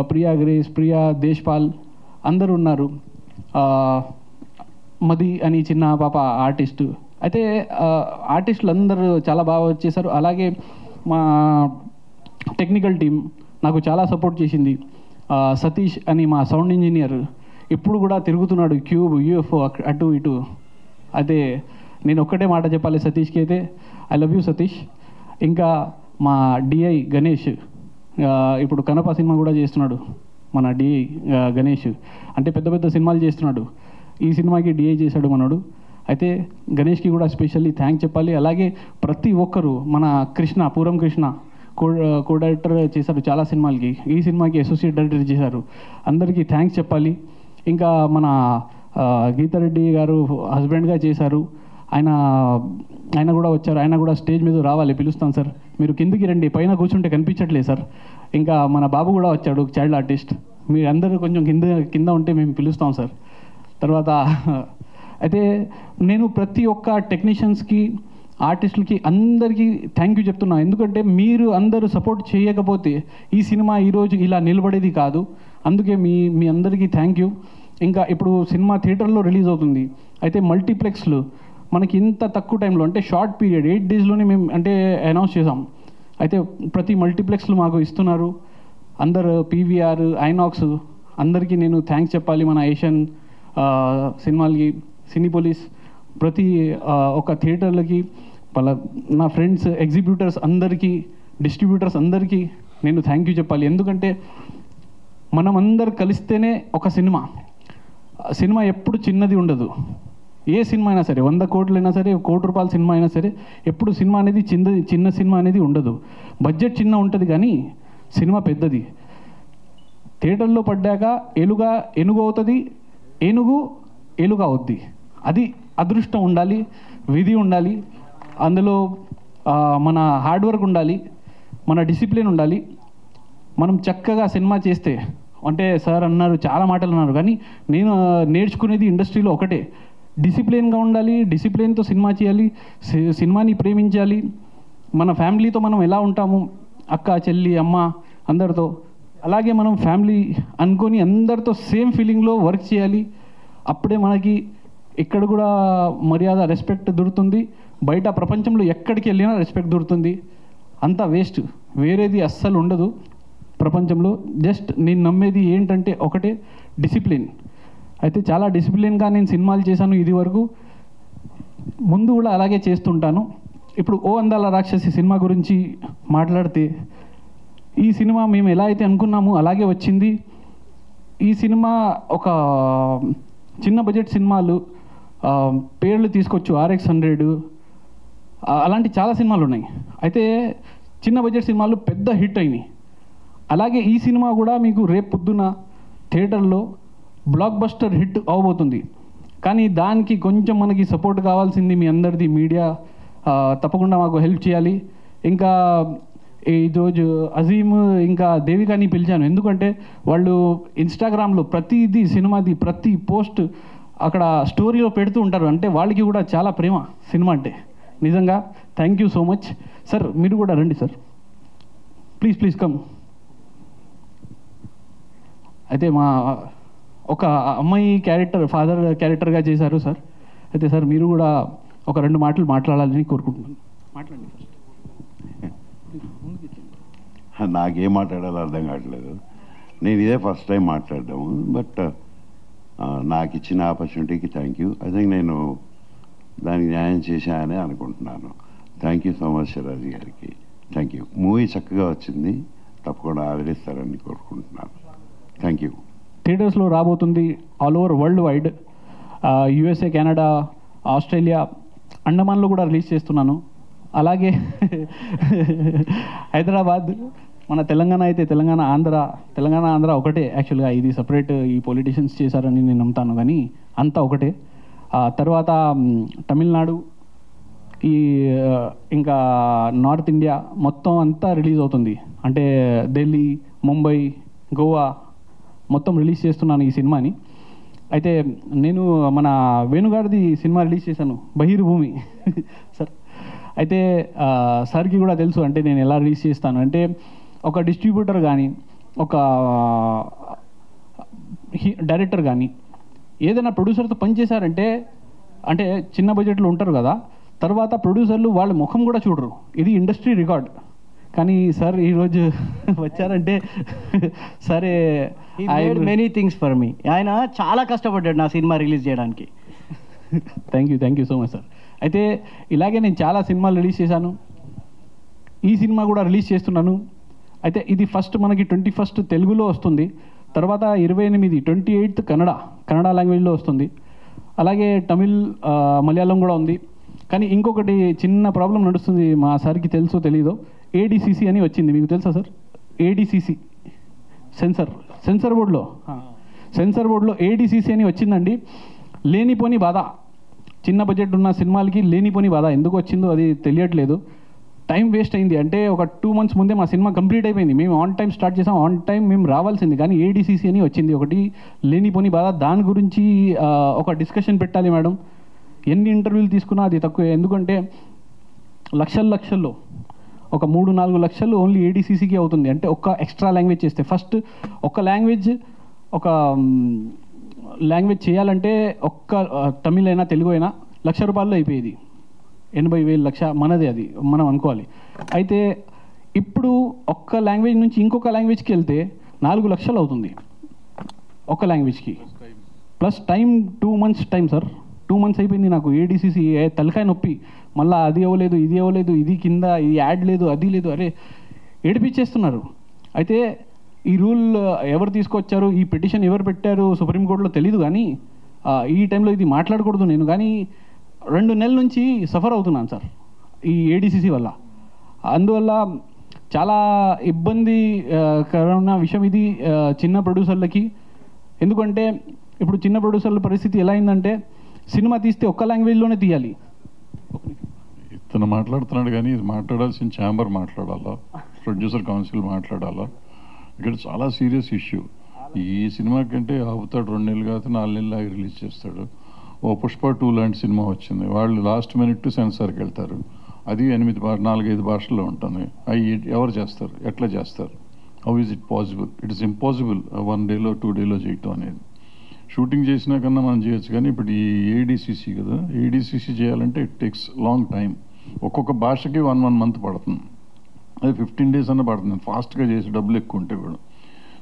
ప్రియా గ్రేస్, ప్రియా దేశ్పాల్ అందరూ ఉన్నారు. మది అని చిన్న పాప ఆర్టిస్టు. అయితే ఆర్టిస్టులు అందరూ చాలా బాగా చేశారు. అలాగే మా టెక్నికల్ టీం నాకు చాలా సపోర్ట్ చేసింది. సతీష్ అని మా సౌండ్ ఇంజనీర్ ఇప్పుడు కూడా తిరుగుతున్నాడు, క్యూబ్ యూఎఫ్ఓ అటు ఇటు. అయితే నేను ఒక్కటే మాట చెప్పాలి సతీష్కి, అయితే ఐ లవ్ యూ సతీష్. ఇంకా మా డిఐ గణేష్ ఇప్పుడు కనప సినిమా కూడా చేస్తున్నాడు. మన డిఐ గణేష్ అంటే పెద్ద పెద్ద సినిమాలు చేస్తున్నాడు. ఈ సినిమాకి డిఐ చేశాడు మనోడు. అయితే గణేష్కి కూడా స్పెషల్లీ థ్యాంక్స్ చెప్పాలి. అలాగే ప్రతి ఒక్కరు మన కృష్ణ, పూరం కృష్ణ కో డైరెక్టర్ చేశారు చాలా సినిమాలకి, ఈ సినిమాకి అసోసియేట్ డైరెక్టర్ చేశారు. అందరికీ థ్యాంక్స్ చెప్పాలి. ఇంకా మన గీతారెడ్డి గారు హస్బెండ్గా చేశారు. ఆయన కూడా వచ్చారు. ఆయన కూడా స్టేజ్ మీద రావాలి, పిలుస్తాం సార్. మీరు కిందికి రండి, పైన కూర్చుంటే కనిపించట్లేదు సార్. ఇంకా మన బాబు కూడా వచ్చాడు, చైల్డ్ ఆర్టిస్ట్. మీరు అందరూ కొంచెం కింద ఉంటే మేము పిలుస్తాం సార్. తర్వాత అయితే నేను ప్రతి ఒక్క టెక్నీషియన్స్కి, ఆర్టిస్టులకి అందరికీ థ్యాంక్ యూ చెప్తున్నాను. ఎందుకంటే మీరు అందరూ సపోర్ట్ చేయకపోతే ఈ సినిమా ఈరోజు ఇలా నిలబడేది కాదు. అందుకే మీ అందరికీ థ్యాంక్ యూ. ఇంకా ఇప్పుడు సినిమా థియేటర్లో రిలీజ్ అవుతుంది. అయితే మల్టీప్లెక్స్లు మనకి ఇంత తక్కువ టైంలో అంటే షార్ట్ పీరియడ్ 8 daysలోనే మేము అంటే అనౌన్స్ చేసాం. అయితే ప్రతి మల్టీప్లెక్స్లు మాకు ఇస్తున్నారు అందరు, పీవీఆర్, ఐనాక్స్ అందరికీ నేను థ్యాంక్స్ చెప్పాలి. మన ఏషియన్ సినిమాలకి, సినీపోలిస్, ప్రతి ఒక థియేటర్లకి, నా ఫ్రెండ్స్ ఎగ్జిబ్యూటర్స్ అందరికీ, డిస్ట్రిబ్యూటర్స్ అందరికీ నేను థ్యాంక్ యూ చెప్పాలి. ఎందుకంటే మనం అందరు కలిస్తేనే ఒక సినిమా ఎప్పుడు చిన్నది ఉండదు. ఏ సినిమా అయినా సరే 100 కోట్లైనా సరే, 1 కోటి రూపాయల సినిమా అయినా సరే, ఎప్పుడు సినిమా అనేది చిన్న సినిమా అనేది ఉండదు. బడ్జెట్ చిన్న ఉంటుంది కానీ సినిమా పెద్దది. థియేటర్లో పడ్డాక ఏనుగు అవుతుంది, ఏనుగు ఏలుగా అవుద్ది. అది అదృష్టం ఉండాలి, విధి ఉండాలి, అందులో మన హార్డ్ వర్క్ ఉండాలి, మన డిసిప్లిన్ ఉండాలి. మనం చక్కగా సినిమా చేస్తే, అంటే సార్ అన్నారు చాలా మాటలు అన్నారు, కానీ నేను నేర్చుకునేది ఇండస్ట్రీలో ఒకటే, డిసిప్లిన్గా ఉండాలి, డిసిప్లిన్తో సినిమా చేయాలి, సినిమాని ప్రేమించాలి. మన ఫ్యామిలీతో మనం ఎలా ఉంటాము, అక్క, చెల్లి, అమ్మ అందరితో, అలాగే మనం ఫ్యామిలీ అనుకొని అందరితో సేమ్ ఫీలింగ్లో వర్క్ చేయాలి. అప్పుడే మనకి ఇక్కడ కూడా మర్యాద, రెస్పెక్ట్ దొరుకుతుంది. బయట ప్రపంచంలో ఎక్కడికి వెళ్ళినా రెస్పెక్ట్ దొరుకుతుంది. అంతా వేస్ట్, వేరేది అస్సలు ఉండదు ప్రపంచంలో. జస్ట్ నేను నమ్మేది ఏంటంటే ఒకటే, డిసిప్లిన్. అయితే చాలా డిసిప్లిన్గా నేను సినిమాలు చేశాను ఇది వరకు, ముందు కూడా అలాగే చేస్తుంటాను. ఇప్పుడు ఓ అందాల రాక్షసి సినిమా గురించి మాట్లాడితే, ఈ సినిమా మేము ఎలా అయితే అనుకున్నామో అలాగే వచ్చింది. ఈ సినిమా ఒక చిన్న బడ్జెట్ సినిమాలు పేర్లు తీసుకొచ్చు, RX100 అలాంటి చాలా సినిమాలు ఉన్నాయి. అయితే చిన్న బడ్జెట్ సినిమాలు పెద్ద హిట్ అయినాయి. అలాగే ఈ సినిమా కూడా మీకు రేపు పొద్దున థియేటర్లో బ్లాక్ బస్టర్ హిట్ అవబోతుంది. కానీ దానికి కొంచెం మనకి సపోర్ట్ కావాల్సింది మీ అందరిది, మీడియా తప్పకుండా మాకు హెల్ప్ చేయాలి. ఇంకా ఈరోజు అజీమ్ ఇంకా దేవికాని పిలిచాను, ఎందుకంటే వాళ్ళు ఇన్స్టాగ్రామ్లో ప్రతిదీ సినిమాది ప్రతి పోస్ట్ అక్కడ స్టోరీలో పెడుతూ ఉంటారు. అంటే వాళ్ళకి కూడా చాలా ప్రేమ సినిమా అంటే. నిజంగా thank you so much sir. మీరు కూడా రండి సార్, ప్లీజ్ కమ్. అయితే మా ఒక అమ్మాయి క్యారెక్టర్, ఫాదర్ క్యారెక్టర్గా చేశారు సార్. అయితే సార్ మీరు కూడా ఒక 2 మాటలు మాట్లాడాలని కోరుకుంటున్నాను. మాట్లాడండి ఫస్ట్. నాకేం మాట్లాడాలో అర్థం కావట్లేదు. నేను ఇదే ఫస్ట్ టైం మాట్లాడడం, బట్ నాకు ఇచ్చిన ఆపర్చునిటీకి థ్యాంక్ యూ. ఐ థింక్ నేను దానికి న్యాయం చేశానని అనుకుంటున్నాను. Thank you so much Shivaraju గారికి. Thank you. మూవీ చక్కగా వచ్చింది, తప్పకుండా ఆదరిస్తారని కోరుకుంటున్నాను. Thank you. థియేటర్స్లో రాబోతుంది all over world wide, USA, Canada, Australia, అండమాన్లో కూడా రిలీజ్ చేస్తున్నాను. అలాగే హైదరాబాద్, మన తెలంగాణ అయితే తెలంగాణ ఆంధ్ర ఒకటే. యాక్చువల్గా ఇది సపరేట్, ఈ పొలిటీషియన్స్ చేశారని నేను నమ్ముతాను, కానీ అంతా ఒకటే. తర్వాత తమిళనాడు, ఈ ఇంకా నార్త్ ఇండియా మొత్తం అంతా రిలీజ్ అవుతుంది. అంటే ఢిల్లీ, ముంబై, గోవా మొత్తం రిలీజ్ చేస్తున్నాను ఈ సినిమాని. అయితే నేను మన వేణుగారిది సినిమా రిలీజ్ చేశాను, బహిర్భూమి సార్. అయితే సార్కి కూడా తెలుసు అంటే నేను ఎలా రిలీజ్ చేస్తాను అంటే, ఒక డిస్ట్రిబ్యూటర్ కానీ ఒక డైరెక్టర్ కానీ ఏదైనా ప్రొడ్యూసర్తో పనిచేశారంటే, అంటే చిన్న బడ్జెట్లో ఉంటారు కదా, తర్వాత ప్రొడ్యూసర్లు వాళ్ళ ముఖం కూడా చూడరు. ఇది ఇండస్ట్రీ రికార్డ్. కానీ సార్ ఈరోజు వచ్చారంటే సరే, మెనీ థింగ్స్ ఫర్ మీ. ఆయన చాలా కష్టపడ్డాడు నా సినిమా రిలీజ్ చేయడానికి. Thank you so much sir. అయితే ఇలాగే నేను చాలా సినిమాలు రిలీజ్ చేశాను, ఈ సినిమా కూడా రిలీజ్ చేస్తున్నాను. అయితే ఇది ఫస్ట్ మనకి 21st తెలుగులో వస్తుంది, తర్వాత 28 కన్నడ లాంగ్వేజ్లో వస్తుంది. అలాగే తమిళ్, మలయాళం కూడా ఉంది. కానీ ఇంకొకటి చిన్న ప్రాబ్లం నడుస్తుంది, మా సార్కి తెలుసో తెలీదో, ADCC అని వచ్చింది. మీకు తెలుసా సార్? ADCC సెన్సర్ బోర్డులో ADCC అని వచ్చిందండి. లేనిపోని బాధ, చిన్న బడ్జెట్ ఉన్న సినిమాలకి లేనిపోని బాధ. ఎందుకు వచ్చిందో అది తెలియట్లేదు. టైం వేస్ట్ అయింది. అంటే ఒక 2 months ముందే మా సినిమా కంప్లీట్ అయిపోయింది. మేము ఆన్ టైం స్టార్ట్ చేసాం, ఆన్ టైం మేము రావాల్సింది, కానీ ADCC అని వచ్చింది ఒకటి, లేనిపోని బాధ. దాని గురించి ఒక డిస్కషన్ పెట్టాలి మేడం. ఎన్ని ఇంటర్వ్యూలు తీసుకున్నా అది తక్కువే. ఎందుకంటే లక్షల్లో ఒక 3-4 లక్షలు ఓన్లీ ADCCకి అవుతుంది. అంటే ఒక్క ఎక్స్ట్రా లాంగ్వేజ్ చేస్తే, ఫస్ట్ ఒక లాంగ్వేజ్ చేయాలంటే ఒక్క తమిళ్ అయినా తెలుగు అయినా ₹1,00,000 అయిపోయేది. 80,000 లక్ష మనదే, అది మనం అనుకోవాలి. అయితే ఇప్పుడు ఒక్క లాంగ్వేజ్ నుంచి ఇంకొక లాంగ్వేజ్కి వెళ్తే 4 లక్షలు అవుతుంది ఒక్క లాంగ్వేజ్కి. Plus time 2 months time sir. 2 months అయిపోయింది నాకు. ADCC తలకాయ నొప్పి. మళ్ళీ అది అవ్వలేదు, ఇది అవ్వలేదు, ఇది కింద, ఇది యాడ్ లేదు, అది లేదు, అరే ఏడిపించేస్తున్నారు. అయితే ఈ రూల్ ఎవరు తీసుకొచ్చారు, ఈ పిటిషన్ ఎవరు పెట్టారు సుప్రీంకోర్టులో తెలీదు, కానీ ఈ టైంలో ఇది మాట్లాడకూడదు నేను. కానీ 2 నెలల నుంచి సఫర్ అవుతున్నాను సార్ ఈ ADCC వల్ల. అందువల్ల చాలా ఇబ్బందికరమైన విషయం ఇది చిన్న ప్రొడ్యూసర్లకి. ఎందుకంటే ఇప్పుడు చిన్న ప్రొడ్యూసర్ల పరిస్థితి ఎలా అయిందంటే, సినిమా తీస్తే ఒక్క లాంగ్వేజ్లోనే తీయాలి. ఇతను మాట్లాడుతున్నాడు, కానీ ఇది మాట్లాడాల్సిన ఛాంబర్ మాట్లాడాలా, ప్రొడ్యూసర్ కౌన్సిల్ మాట్లాడాలా. ఇక్కడ చాలా సీరియస్ ఇష్యూ. ఈ సినిమా కంటే ఆపుతాడు 2 నెలలు కాదు 4 నెలలు ఆగి రిలీజ్ చేస్తాడు. ఓ పుష్ప 2 లాంటి సినిమా వచ్చింది, వాళ్ళు లాస్ట్ మినిట్ సెన్సార్కి వెళ్తారు. అది 4-5 భాషల్లో ఉంటుంది. అవి ఎవరు చేస్తారు, ఎట్లా చేస్తారు? How is it possible? It is impossible 1 డేలో 2 డేలో చేయటం అనేది. షూటింగ్ చేసినా కన్నా మనం చేయొచ్చు, కానీ ఇప్పుడు ఈ ADCC కదా, ADCC చేయాలంటే ఇట్ టేక్స్ లాంగ్ టైం. ఒక్కొక్క భాషకి 1 month పడుతుంది. అది 15 days అన్న పడుతుంది ఫాస్ట్గా చేసి, డబ్బులు ఎక్కువ ఉంటే కూడా.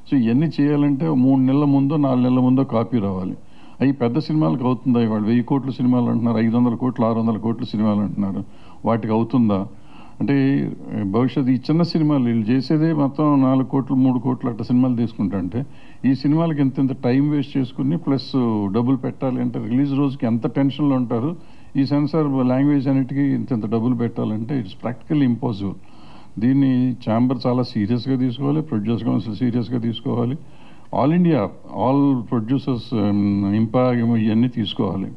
సో ఇవన్నీ చేయాలంటే 3 నెలల ముందో 4 నెలల ముందో కాపీ రావాలి. అవి పెద్ద సినిమాలకు అవుతుందా? ఇవాళ 1000 కోట్ల సినిమాలు అంటున్నారు, 500 కోట్లు 600 కోట్ల సినిమాలు అంటున్నారు. వాటికి అవుతుందా అంటే భవిష్యత్తు? ఈ చిన్న సినిమాలు వీళ్ళు చేసేదే మొత్తం 4 కోట్లు 3 కోట్లు అట్లా సినిమాలు తీసుకుంటా. ఈ సినిమాలకి ఎంత టైం వేస్ట్ చేసుకుని ప్లస్ డబ్బులు పెట్టాలి అంటే, రిలీజ్ రోజుకి ఎంత టెన్షన్లో ఉంటారు. ఈ సెన్సార్ లాంగ్వేజ్ అన్నిటికీ ఇంత డబ్బులు పెట్టాలంటే ఇట్స్ ప్రాక్టికల్లీ ఇంపాసిబుల్. దీన్ని ఛాంబర్ చాలా సీరియస్గా తీసుకోవాలి, ప్రొడ్యూసర్ కౌన్సిల్ సీరియస్గా తీసుకోవాలి, ఆల్ ఇండియా ఆల్ ప్రొడ్యూసర్స్ ఇంపాగ్ ఇవన్నీ తీసుకోవాలి.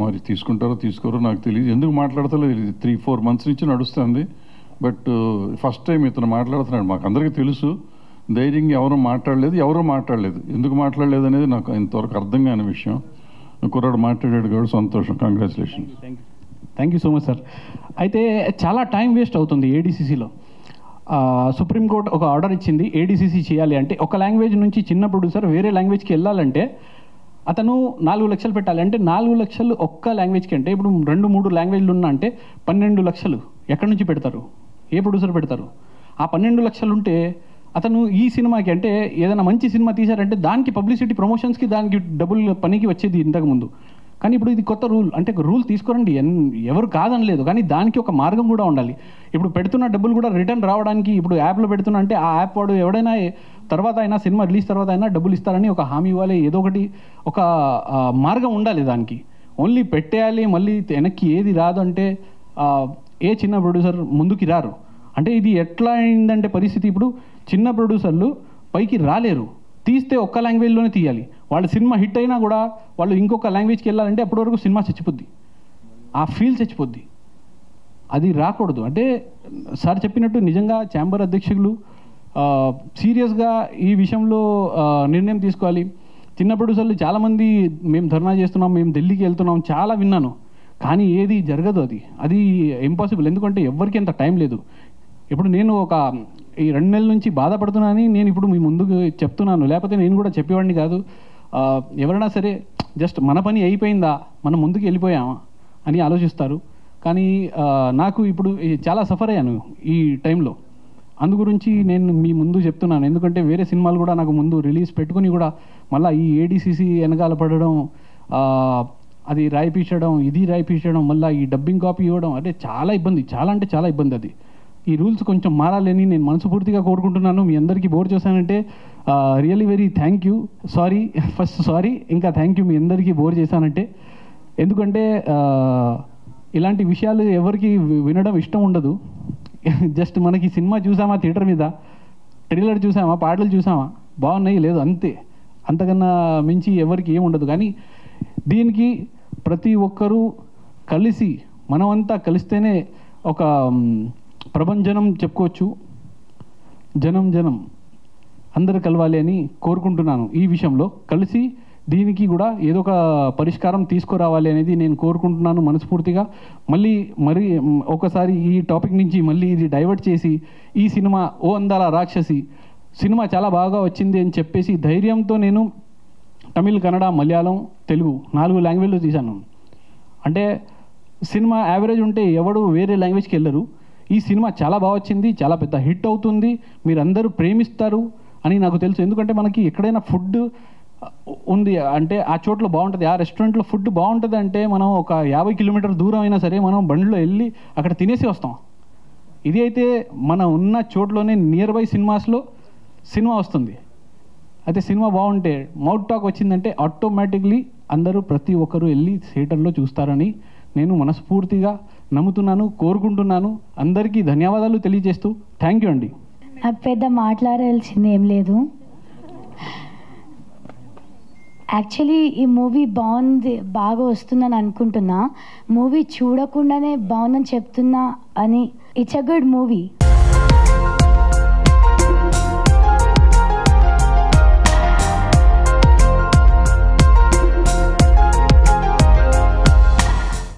మరి తీసుకుంటారో తీసుకోరో నాకు తెలియదు. ఎందుకు మాట్లాడతలేదు, 3-4 months నుంచి నడుస్తుంది. బట్ ఫస్ట్ టైం ఇతను మాట్లాడుతున్నాడు. మాకు అందరికీ తెలుసు, ధైర్యంగా ఎవరో మాట్లాడలేదు. ఎందుకు మాట్లాడలేదు అనేది నాకు ఇంతవరకు అర్థం కాని విషయం. కుర్రాడు మాట్లాడాడు కాబట్టి సంతోషం. Congratulation. Thank you so much sir. అయితే చాలా టైం వేస్ట్ అవుతుంది ADCCలో. సుప్రీంకోర్టు ఒక ఆర్డర్ ఇచ్చింది, ADCC చేయాలి అంటే ఒక లాంగ్వేజ్ నుంచి చిన్న ప్రొడ్యూసర్ వేరే లాంగ్వేజ్కి వెళ్ళాలంటే అతను 4 లక్షలు పెట్టాలి. అంటే 4 లక్షలు ఒక్క లాంగ్వేజ్కి. అంటే ఇప్పుడు 2-3 లాంగ్వేజ్లు ఉన్నా అంటే 12 లక్షలు ఎక్కడి నుంచి పెడతారు? ఏ ప్రొడ్యూసర్ పెడతారు? ఆ 12 లక్షలు ఉంటే అతను ఈ సినిమాకి అంటే ఏదైనా మంచి సినిమా తీశారంటే దానికి పబ్లిసిటీ ప్రమోషన్స్కి దానికి డబుల్ పనికి వచ్చేది ఇంతకుముందు. కానీ ఇప్పుడు ఇది కొత్త రూల్, అంటే రూల్ తీసుకోరండి, ఎవరు కాదనలేదు, కానీ దానికి ఒక మార్గం కూడా ఉండాలి. ఇప్పుడు పెడుతున్న డబ్బులు కూడా రిటర్న్ రావడానికి, ఇప్పుడు యాప్లో పెడుతున్నా అంటే ఆ యాప్ వాడు ఎవడైనా తర్వాత అయినా సినిమా రిలీజ్ తర్వాత అయినా డబ్బులు ఇస్తారని ఒక హామీ ఇవ్వాలి, ఏదో ఒకటి ఒక మార్గం ఉండాలి దానికి. ఓన్లీ పెట్టేయాలి మళ్ళీ వెనక్కి ఏది రాదు అంటే ఏ చిన్న ప్రొడ్యూసర్ ముందుకి రారు. అంటే ఇది ఎట్లా అయిందంటే పరిస్థితి, ఇప్పుడు చిన్న ప్రొడ్యూసర్లు పైకి రాలేరు, తీస్తే ఒక్క లాంగ్వేజ్లోనే తీయాలి. వాళ్ళ సినిమా హిట్ అయినా కూడా వాళ్ళు ఇంకొక లాంగ్వేజ్కి వెళ్ళాలంటే అప్పటి వరకు సినిమా చచ్చిపోద్ది, ఆ ఫీల్ చచ్చిపోద్ది. అది రాకూడదు. అంటే సార్ చెప్పినట్టు నిజంగా ఛాంబర్ అధ్యక్షులు సీరియస్గా ఈ విషయంలో నిర్ణయం తీసుకోవాలి. చిన్న ప్రొడ్యూసర్లు చాలామంది మేము ధర్నా చేస్తున్నాం, మేము ఢిల్లీకి వెళ్తున్నాం చాలా విన్నాను, కానీ ఏది జరగదు. అది ఇంపాసిబుల్. ఎందుకంటే ఎవరికి అంత టైం లేదు. ఇప్పుడు నేను ఈ 2 నెలల నుంచి బాధపడుతున్నానని నేను ఇప్పుడు మీ ముందుకు చెప్తున్నాను, లేకపోతే నేను కూడా చెప్పేవాడిని కాదు. ఎవరైనా సరే జస్ట్ మన పని అయిపోయిందా, మనం ముందుకు వెళ్ళిపోయామా అని ఆలోచిస్తారు. కానీ నాకు ఇప్పుడు చాలా సఫర్ అయ్యాను ఈ టైంలో. అందు గురించి నేను మీ ముందు చెప్తున్నాను. ఎందుకంటే వేరే సినిమాలు కూడా నాకు ముందు రిలీజ్ పెట్టుకుని కూడా మళ్ళీ ఈ ఏడీసీసీ వెనకాల పడడం, అది రాయిపించడం, ఇది రాయిపించడం, మళ్ళీ ఈ డబ్బింగ్ కాపీ ఇవ్వడం, అంటే చాలా ఇబ్బంది, చాలా అంటే చాలా ఇబ్బంది. అది ఈ రూల్స్ కొంచెం మారాలని నేను మనస్ఫూర్తిగా కోరుకుంటున్నాను. మీ అందరికీ బోర్ చేశానంటే really very thank you. First sorry, ఇంకా థ్యాంక్ యూ మీ అందరికీ బోర్ చేశానంటే. ఎందుకంటే ఇలాంటి విషయాలు ఎవరికి వినడం ఇష్టం ఉండదు. జస్ట్ మనకి సినిమా చూసామా, థియేటర్ మీద ట్రైలర్ చూసామా, పాటలు చూసామా, బాగున్నాయి లేదు, అంతే. అంతకన్నా మించి ఎవరికి ఏముండదు. కానీ దీనికి ప్రతి ఒక్కరూ కలిసి, మనమంతా కలిస్తేనే ఒక ప్రభంజనం చెప్పుకోవచ్చు. జనం అందరు కలవాలి అని కోరుకుంటున్నాను. ఈ విషయంలో కలిసి దీనికి కూడా ఏదో ఒక పరిష్కారం తీసుకురావాలి అనేది నేను కోరుకుంటున్నాను మనస్ఫూర్తిగా. మరి ఒకసారి ఈ టాపిక్ నుంచి మళ్ళీ ఇది డైవర్ట్ చేసి ఈ సినిమా ఓ అందాల రాక్షసి సినిమా చాలా బాగా వచ్చింది అని చెప్పేసి ధైర్యంతో నేను తమిళ్, కన్నడ, మలయాళం, తెలుగు 4 లాంగ్వేజ్లో తీశాను. అంటే సినిమా యావరేజ్ ఉంటే ఎవడు వేరే లాంగ్వేజ్కి వెళ్ళరు. ఈ సినిమా చాలా బాగా వచ్చింది, చాలా పెద్ద హిట్ అవుతుంది, మీరందరూ ప్రేమిస్తారు అని నాకు తెలుసు. ఎందుకంటే మనకి ఎక్కడైనా ఫుడ్ ఉంది అంటే ఆ చోట్ల బాగుంటుంది, ఆ రెస్టారెంట్లో ఫుడ్ బాగుంటుంది అంటే మనం ఒక 50 కిలోమీటర్ దూరం అయినా సరే మనం బండిలో వెళ్ళి అక్కడ తినేసి వస్తాం. ఇది అయితే మన ఉన్న చోట్లోనే నియర్ బై సినిమాస్లో సినిమా వస్తుంది. అయితే సినిమా బాగుంటే మౌత్ టాక్ వచ్చిందంటే ఆటోమేటిక్లీ అందరూ ప్రతి ఒక్కరూ వెళ్ళి థియేటర్లో చూస్తారని నేను మనస్ఫూర్తిగా నమ్ముతున్నాను, కోరుకుంటున్నాను. అందరికీ ధన్యవాదాలు తెలియజేస్తూ థ్యాంక్ యూ అండి. నాకు పెద్ద మాట్లాడాల్సింది ఏం లేదు. యాక్చువల్లీ ఈ మూవీ బాగా వస్తుందని అనుకుంటున్నా. మూవీ చూడకుండానే బాగుందని చెప్తున్నా అని. It's a good movie.